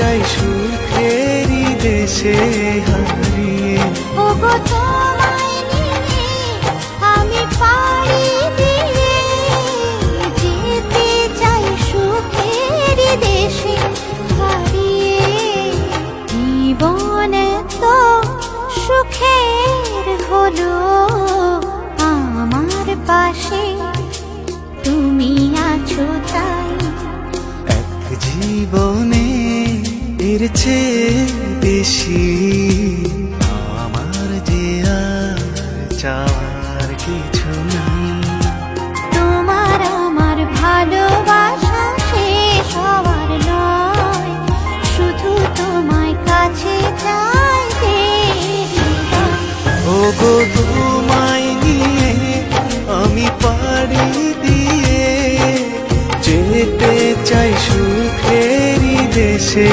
চাই সুখেরই দেশে হারিয়ে। ওগো তোমায় নিয়ে আমি পাড়ি দিয়ে যেতে চাই সুখেরই দেশে হারিয়ে। জীবন তো সুখের হলো আমার পাশে তুমি আছো তাই। এক জীবনে এর চেয়ে বেশি আমার যে আর চাওয়ার কিছু নেই। তোমার আমার ভালোবাসা শেষ হওয়ার নয়, শুধু তোমায় কাছে চাইতে। ওগো তোমায় নিয়ে আমি পাড়ি দিয়ে যেতে চাই সুখেরই দেশে